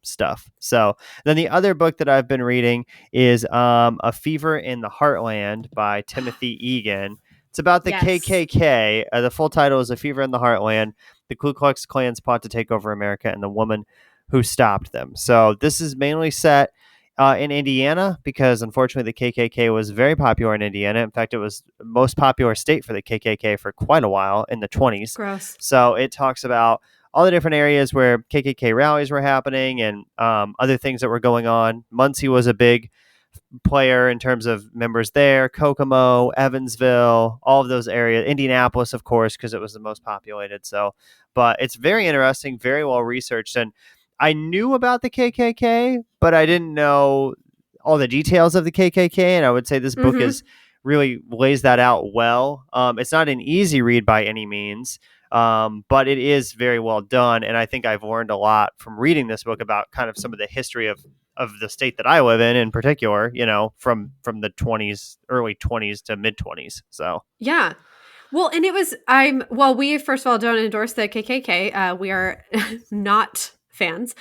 [SPEAKER 1] stuff. So then the other book that I've been reading is A Fever in the Heartland by Timothy Egan. It's about the
[SPEAKER 2] Yes.
[SPEAKER 1] KKK. The full title is A Fever in the Heartland, the Ku Klux Klan's plot to take over America and the woman who stopped them. So this is mainly set in Indiana because unfortunately the KKK was very popular in Indiana. In fact, it was the most popular state for the KKK for quite a while in the 20s.
[SPEAKER 2] Gross.
[SPEAKER 1] So it talks about all the different areas where KKK rallies were happening and other things that were going on. Muncie was a big player in terms of members there, Kokomo, Evansville, all of those areas, Indianapolis, of course, because it was the most populated. So, but it's very interesting, very well researched. And I knew about the KKK, but I didn't know all the details of the KKK. And I would say this book
[SPEAKER 2] Mm-hmm.
[SPEAKER 1] is really lays that out well. It's not an easy read by any means, but it is very well done. And I think I've learned a lot from reading this book about kind of some of the history of the state that I live in particular, from the 20s, early 20s to mid 20s. So,
[SPEAKER 2] Yeah. Well, and we first of all don't endorse the KKK. We are not fans.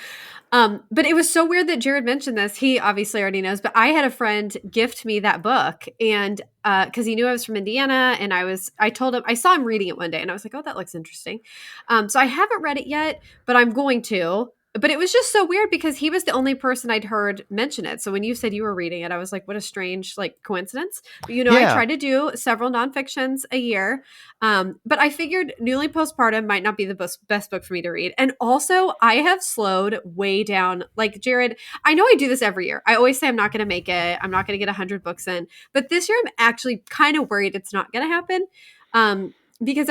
[SPEAKER 2] But it was so weird that Jared mentioned this. He obviously already knows, but I had a friend gift me that book and because he knew I was from Indiana and I told him, I saw him reading it one day and I was like, oh, that looks interesting. So I haven't read it yet, but I'm going to. but it was just so weird because he was the only person I'd heard mention it. So when you said you were reading it, I was like, what a strange like coincidence. But I
[SPEAKER 1] Yeah.
[SPEAKER 2] try to do several nonfictions a year. But I figured Newly Postpartum might not be the best book for me to read. And also I have slowed way down. Like Jared, I know I do this every year. I always say I'm not going to make it. I'm not going to get 100 books in. But this year I'm actually kind of worried it's not going to happen. Because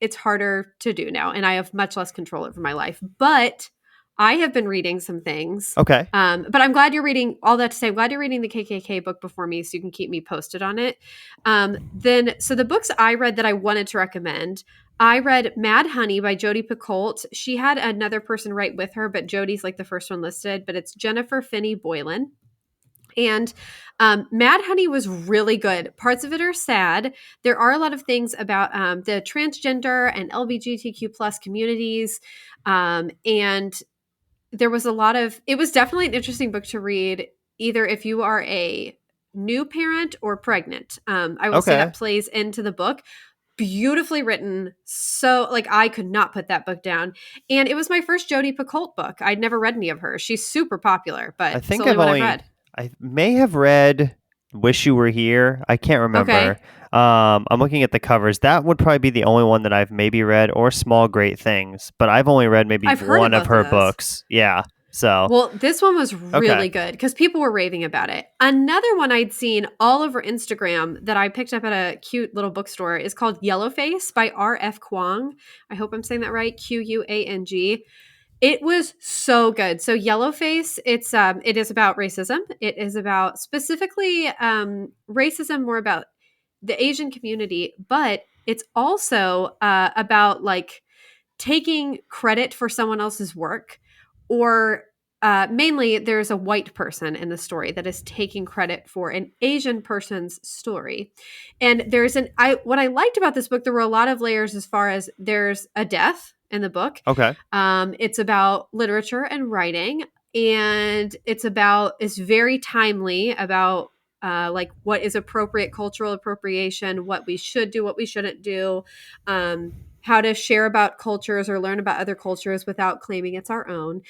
[SPEAKER 2] it's harder to do now and I have much less control over my life. But I have been reading some things.
[SPEAKER 1] Okay.
[SPEAKER 2] But I'm glad you're reading all that to say, I'm glad you're reading the KKK book before me so you can keep me posted on it. So the books I read that I wanted to recommend, I read Mad Honey by Jodi Picoult. She had another person write with her, but Jodi's like the first one listed, but it's Jennifer Finney Boylan. And Mad Honey was really good. Parts of it are sad. There are a lot of things about the transgender and LGBTQ plus communities. And there was it was definitely an interesting book to read, either if you are a new parent or pregnant. I will say
[SPEAKER 1] Okay.
[SPEAKER 2] that plays into the book. Beautifully written. So like I could not put that book down. And it was my first Jodi Picoult book. I'd never read any of her. She's super popular,
[SPEAKER 1] I
[SPEAKER 2] but it's the
[SPEAKER 1] think
[SPEAKER 2] only one I've read.
[SPEAKER 1] I may have read Wish You Were Here. I can't remember.
[SPEAKER 2] Okay.
[SPEAKER 1] I'm looking at the covers. That would probably be the only one that I've maybe read, or Small Great Things, but I've only read maybe
[SPEAKER 2] I've heard
[SPEAKER 1] one
[SPEAKER 2] of
[SPEAKER 1] of
[SPEAKER 2] both
[SPEAKER 1] her
[SPEAKER 2] of those.
[SPEAKER 1] books. Yeah. So,
[SPEAKER 2] Well, this one was really
[SPEAKER 1] okay.
[SPEAKER 2] good because people were raving about it. Another one I'd seen all over Instagram that I picked up at a cute little bookstore is called Yellowface by R.F. Kuang. I hope I'm saying that right. Quang. It was so good. So Yellowface, it is about racism. It is about specifically racism, more about the Asian community, but it's also about like taking credit for someone else's work, or mainly there's a white person in the story that is taking credit for an Asian person's story. And what I liked about this book, there were a lot of layers as far as there's a death in the book.
[SPEAKER 1] Okay.
[SPEAKER 2] It's about literature and writing, and it's very timely about like what is appropriate cultural appropriation, what we should do, what we shouldn't do, how to share about cultures or learn about other cultures without claiming it's our own.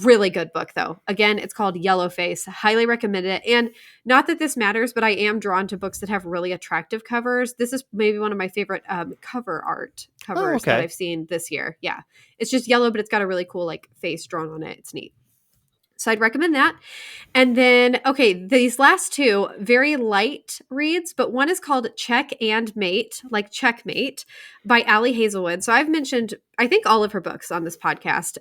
[SPEAKER 2] Really good book, though. Again, it's called Yellowface. Highly recommend it. And not that this matters, but I am drawn to books that have really attractive covers. This is maybe one of my favorite cover art covers that I've seen this year. Yeah. It's just yellow, but it's got a really cool like face drawn on it. It's neat. So I'd recommend that. And then, okay, these last two, very light reads, but one is called Check and Mate, like Checkmate by Allie Hazelwood. So I've mentioned, I think, all of her books on this podcast.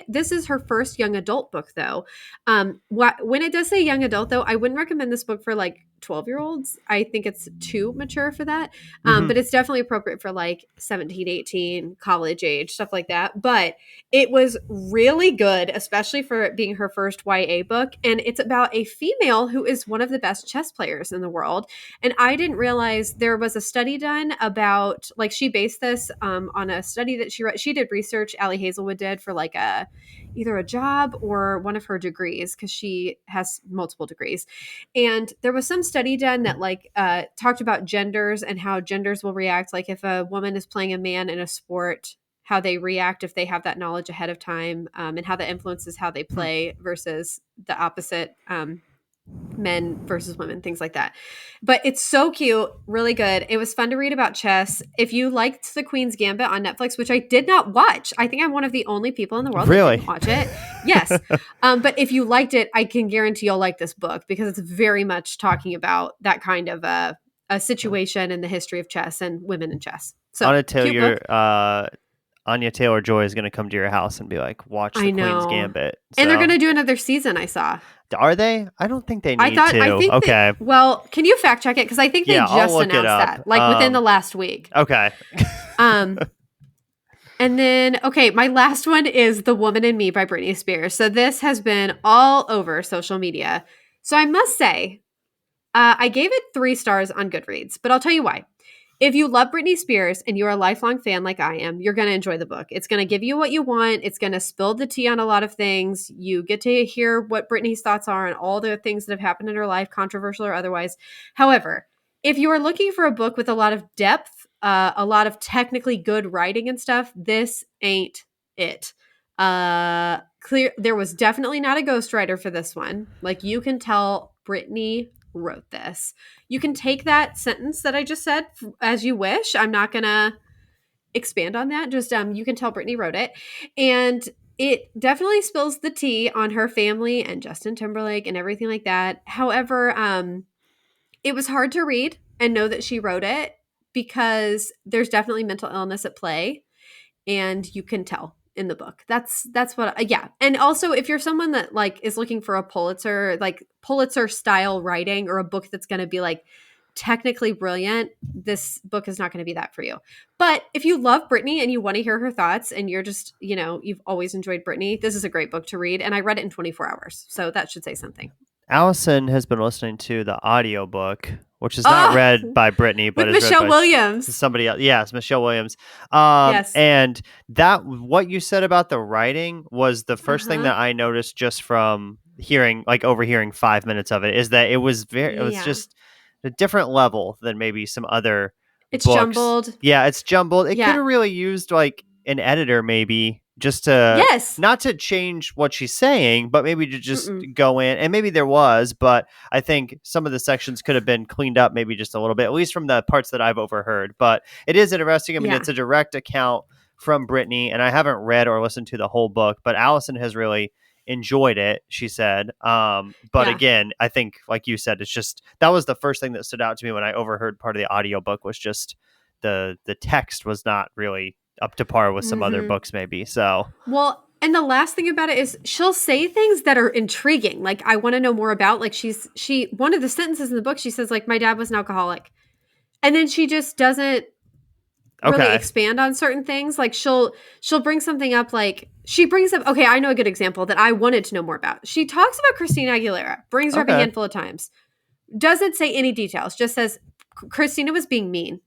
[SPEAKER 2] This is her first young adult book, though. When it does say young adult, though, I wouldn't recommend this book for like 12-year-olds. I think it's too mature for that. But it's definitely appropriate for like 17, 18, college age, stuff like that. But it was really good, especially for it being her first YA book. And it's about a female who is one of the best chess players in the world. And I didn't realize there was a study done about, like, she based this on a study that she read. She did research, Allie Hazelwood did, for like either a job or one of her degrees, because she has multiple degrees. And there was some study done that like talked about genders and how genders will react. Like if a woman is playing a man in a sport, how they react if they have that knowledge ahead of time, and how that influences how they play versus the opposite, men versus women, things like that. But it's so cute, really good. It was fun to read about chess. If you liked The Queen's Gambit on Netflix, which I did not watch, I think I'm one of the only people in the world that didn't watch it. Yes. But if you liked it, I can guarantee you'll like this book because it's very much talking about that kind of a situation in the history of chess and women in chess. So
[SPEAKER 1] Anya Taylor-Joy is going to come to your house and be like, watch The Queen's Gambit. So.
[SPEAKER 2] And they're going to do another season, I saw.
[SPEAKER 1] Are they? I don't think they need to.
[SPEAKER 2] I think
[SPEAKER 1] okay.
[SPEAKER 2] Well, can you fact check it? Because I think they just announced that, like within the last week.
[SPEAKER 1] Okay.
[SPEAKER 2] And then, okay, my last one is The Woman in Me by Britney Spears. So this has been all over social media. So I must say, I gave it 3 stars on Goodreads, but I'll tell you why. If you love Britney Spears and you're a lifelong fan like I am, you're going to enjoy the book. It's going to give you what you want. It's going to spill the tea on a lot of things. You get to hear what Britney's thoughts are on all the things that have happened in her life, controversial or otherwise. However, if you are looking for a book with a lot of depth, a lot of technically good writing and stuff, this ain't it. clear there was definitely not a ghostwriter for this one. Like, you can tell Brittany wrote this. You can take that sentence that I just said as you wish. I'm not gonna expand on that. Just you can tell Brittany wrote it. And it definitely spills the tea on her family and Justin Timberlake and everything like that. However, it was hard to read and know that she wrote it because there's definitely mental illness at play, and you can tell in the book. That's what yeah. And also, if you're someone that like is looking for a Pulitzer style writing, or a book that's going to be like technically brilliant, this book is not going to be that for you. But if you love Brittany and you want to hear her thoughts, and you're just, you've always enjoyed Brittany, this is a great book to read. And I read it in 24 hours. So that should say something.
[SPEAKER 1] Allison has been listening to the audiobook, which is not
[SPEAKER 2] Oh,
[SPEAKER 1] read by Brittany, but
[SPEAKER 2] with
[SPEAKER 1] is read
[SPEAKER 2] Michelle
[SPEAKER 1] by
[SPEAKER 2] Williams.
[SPEAKER 1] somebody else. Yes, Michelle Williams.
[SPEAKER 2] Yes.
[SPEAKER 1] And that what you said about the writing was the first thing
[SPEAKER 2] Uh-huh.
[SPEAKER 1] that I noticed just from overhearing 5 minutes of it, is that it was
[SPEAKER 2] Yeah.
[SPEAKER 1] just a different level than maybe some other
[SPEAKER 2] It's
[SPEAKER 1] books.
[SPEAKER 2] jumbled.
[SPEAKER 1] Yeah, it's jumbled. It could
[SPEAKER 2] Yeah.
[SPEAKER 1] have really used like an editor maybe, just to
[SPEAKER 2] Yes.
[SPEAKER 1] not to change what she's saying, but maybe to just
[SPEAKER 2] Mm-mm.
[SPEAKER 1] go in, and maybe there was, but I think some of the sections could have been cleaned up maybe just a little bit, at least from the parts that I've overheard. But it is interesting. I mean,
[SPEAKER 2] Yeah.
[SPEAKER 1] it's a direct account from Brittany, and I haven't read or listened to the whole book, but Allison has really enjoyed it, she said. But
[SPEAKER 2] Yeah.
[SPEAKER 1] again, I think like you said, it's just that was the first thing that stood out to me when I overheard part of the audiobook, was just the text was not really up to par with some other
[SPEAKER 2] Mm-hmm.
[SPEAKER 1] books maybe. So
[SPEAKER 2] Well, and the last thing about it is she'll say things that are intriguing. Like, I want to know more about, like, one of the sentences in the book, she says, like, my dad was an alcoholic. And then she just doesn't really
[SPEAKER 1] okay.
[SPEAKER 2] expand on certain things. Like, she'll bring something up, like she brings up, okay, I know a good example that I wanted to know more about. She talks about Christina Aguilera, brings her up a
[SPEAKER 1] Okay.
[SPEAKER 2] handful of times. Doesn't say any details, just says Christina was being mean.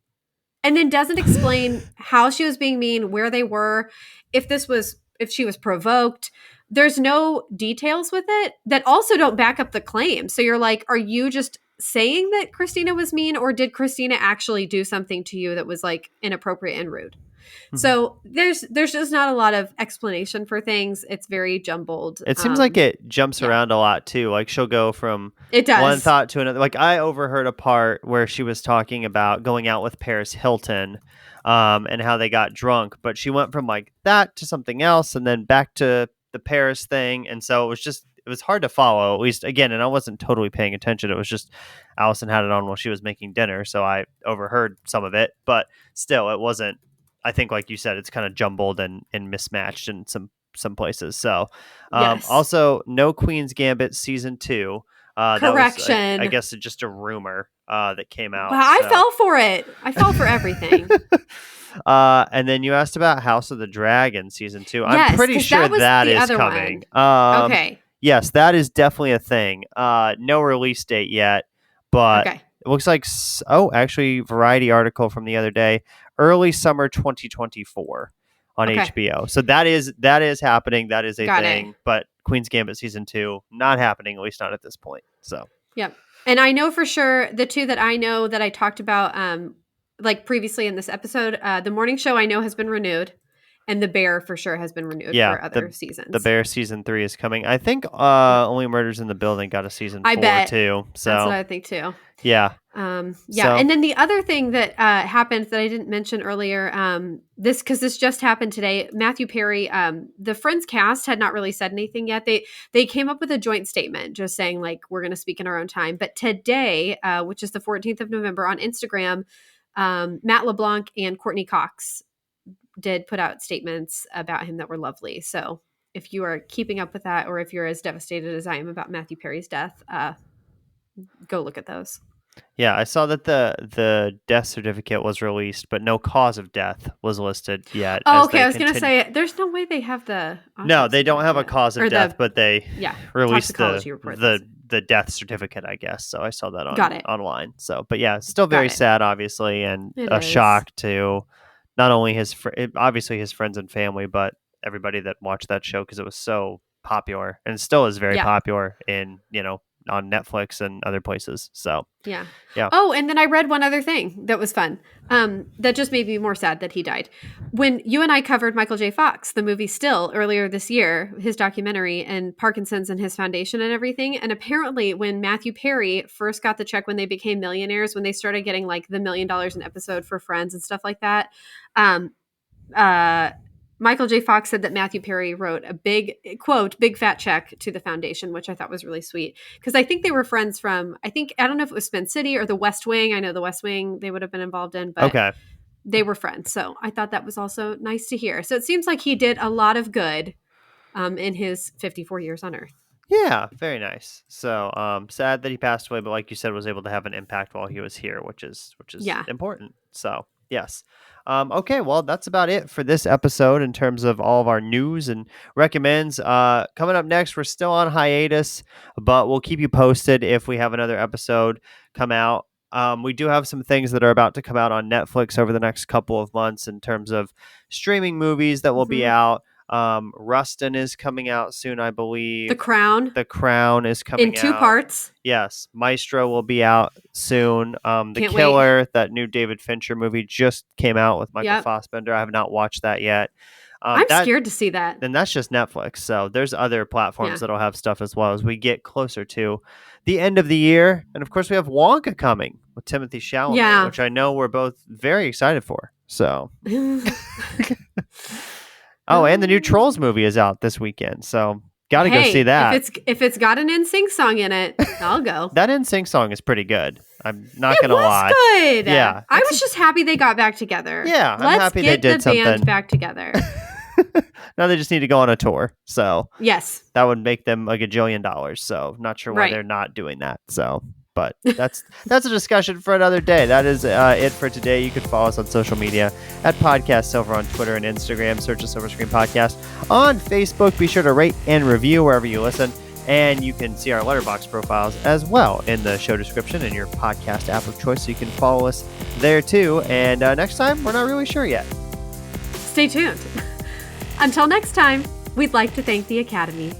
[SPEAKER 2] And then doesn't explain how she was being mean, where they were, if she was provoked. There's no details with it that also don't back up the claim. So you're like, are you just saying that Christina was mean, or did Christina actually do something to you that was like inappropriate and rude?
[SPEAKER 1] Mhm.
[SPEAKER 2] So there's just not a lot of explanation for things. It's very jumbled.
[SPEAKER 1] It seems like it jumps
[SPEAKER 2] Yeah,
[SPEAKER 1] around a lot too. Like she'll go from
[SPEAKER 2] it
[SPEAKER 1] one
[SPEAKER 2] does.
[SPEAKER 1] thought to another. Like I overheard a part where she was talking about going out with Paris Hilton, and how they got drunk, but she went from like that to something else, and then back to the Paris thing, and so it was hard to follow. At least again, and I wasn't totally paying attention. It was just Allison had it on while she was making dinner, so I overheard some of it, but still, it wasn't. I think, like you said, it's kind of jumbled and mismatched in some places. So,
[SPEAKER 2] Yes.
[SPEAKER 1] also, no Queen's Gambit season 2. That was, I
[SPEAKER 2] Correction.
[SPEAKER 1] guess, just a rumor that came
[SPEAKER 2] Wow,
[SPEAKER 1] out.
[SPEAKER 2] I
[SPEAKER 1] So,
[SPEAKER 2] fell for it. I fell for everything.
[SPEAKER 1] and then you asked about House of the Dragon season 2. I'm
[SPEAKER 2] Yes,
[SPEAKER 1] pretty
[SPEAKER 2] because
[SPEAKER 1] sure
[SPEAKER 2] that was
[SPEAKER 1] that
[SPEAKER 2] the
[SPEAKER 1] is
[SPEAKER 2] other one.
[SPEAKER 1] coming.
[SPEAKER 2] Okay.
[SPEAKER 1] Yes, that is definitely a thing. No release date yet, but
[SPEAKER 2] Okay.
[SPEAKER 1] it looks like actually, Variety article from the other day, early summer 2024 on
[SPEAKER 2] Okay.
[SPEAKER 1] HBO. So that is happening. That is a
[SPEAKER 2] Got it.
[SPEAKER 1] thing. But Queen's Gambit season 2 not happening, at least not at this point. So
[SPEAKER 2] Yep. And I know for sure the two that I know that I talked about like previously in this episode, the morning show I know has been renewed, and the bear for sure has been renewed
[SPEAKER 1] yeah,
[SPEAKER 2] for other
[SPEAKER 1] the
[SPEAKER 2] seasons.
[SPEAKER 1] Bear season 3 is coming. I think
[SPEAKER 2] Yep.
[SPEAKER 1] Only Murders in the Building got a season
[SPEAKER 2] I
[SPEAKER 1] 4
[SPEAKER 2] bet.
[SPEAKER 1] too.
[SPEAKER 2] That's what
[SPEAKER 1] So
[SPEAKER 2] I think too.
[SPEAKER 1] yeah.
[SPEAKER 2] Yeah.
[SPEAKER 1] So
[SPEAKER 2] And then the other thing that happened that I didn't mention earlier, this just happened today. Matthew Perry, the Friends cast had not really said anything yet. They came up with a joint statement just saying like, we're going to speak in our own time. But today, which is the 14th of November, on Instagram, Matt LeBlanc and Courtney Cox did put out statements about him that were lovely. So if you are keeping up with that, or if you're as devastated as I am about Matthew Perry's death, go look at those.
[SPEAKER 1] yeah, I saw that the death certificate was released, but no cause of death was listed yet
[SPEAKER 2] Oh,
[SPEAKER 1] as
[SPEAKER 2] okay.
[SPEAKER 1] they
[SPEAKER 2] I was gonna
[SPEAKER 1] continue.
[SPEAKER 2] say there's no way they have the
[SPEAKER 1] No, they
[SPEAKER 2] autopsy
[SPEAKER 1] don't
[SPEAKER 2] back
[SPEAKER 1] have a
[SPEAKER 2] yet,
[SPEAKER 1] cause of
[SPEAKER 2] or
[SPEAKER 1] death,
[SPEAKER 2] the
[SPEAKER 1] but they
[SPEAKER 2] yeah
[SPEAKER 1] released
[SPEAKER 2] toxicology report. That's
[SPEAKER 1] the death certificate, I guess. So I saw that
[SPEAKER 2] got it.
[SPEAKER 1] online. So, but yeah, still
[SPEAKER 2] Got
[SPEAKER 1] very
[SPEAKER 2] it.
[SPEAKER 1] sad, obviously, and
[SPEAKER 2] It
[SPEAKER 1] a
[SPEAKER 2] is.
[SPEAKER 1] shock to not only obviously his friends and family, but everybody that watched that show because it was so popular and still is very
[SPEAKER 2] Yeah.
[SPEAKER 1] popular in Netflix and other places. So
[SPEAKER 2] Yeah.
[SPEAKER 1] yeah.
[SPEAKER 2] Oh, and then I read one other thing that was fun. That just made me more sad that he died. When you and I covered Michael J. Fox, the movie Still, earlier this year, his documentary and Parkinson's and his foundation and everything. And apparently when Matthew Perry first got the check when they became millionaires, when they started getting like the $1 million an episode for Friends and stuff like that, Michael J. Fox said that Matthew Perry wrote a big, quote, big fat check to the foundation, which I thought was really sweet. Because I think they were friends from, I don't know if it was Spin City or the West Wing. I know the West Wing they would have been involved in, but they were friends. So I thought that was also nice to hear. So it seems like he did a lot of good in his 54 years on Earth.
[SPEAKER 1] Yeah, very nice. So sad that he passed away, but like you said, was able to have an impact while he was here, which is important. So yes. Okay, well, that's about it for this episode in terms of all of our news and recommends. Coming up next, we're still on hiatus, but we'll keep you posted if we have another episode come out. We do have some things that are about to come out on Netflix over the next couple of months in terms of streaming movies that will be out. Rustin is coming out soon, I believe.
[SPEAKER 2] The Crown
[SPEAKER 1] is coming out
[SPEAKER 2] in 2 parts.
[SPEAKER 1] Yes, Maestro will be out soon. The Killer, that new David Fincher movie, just came out with Michael Fassbender. I have not watched that yet.
[SPEAKER 2] I'm scared to see that.
[SPEAKER 1] And that's just Netflix. So there's other platforms that'll have stuff as well as we get closer to the end of the year. And of course, we have Wonka coming with Timothée Chalamet, which I know we're both very excited for. So. Oh, and the new Trolls movie is out this weekend, so gotta go see that.
[SPEAKER 2] If it's got an NSYNC song in it, I'll go.
[SPEAKER 1] That NSYNC song is pretty good. I'm not gonna lie.
[SPEAKER 2] It was good.
[SPEAKER 1] Yeah,
[SPEAKER 2] I was just happy they got back together.
[SPEAKER 1] Yeah, I'm happy they did something.
[SPEAKER 2] Let's get the band back together.
[SPEAKER 1] Now they just need to go on a tour. So
[SPEAKER 2] yes,
[SPEAKER 1] that would make them like $1 jillion. So not sure why they're not doing that. So. But that's a discussion for another day. That is it for today. You can follow us on social media at Podcast Silver on Twitter and Instagram. Search the Silver Screen Podcast on Facebook. Be sure to rate and review wherever you listen. And you can see our Letterboxd profiles as well in the show description in your podcast app of choice. So you can follow us there too. And next time, we're not really sure yet.
[SPEAKER 2] Stay tuned. Until next time, we'd like to thank the Academy.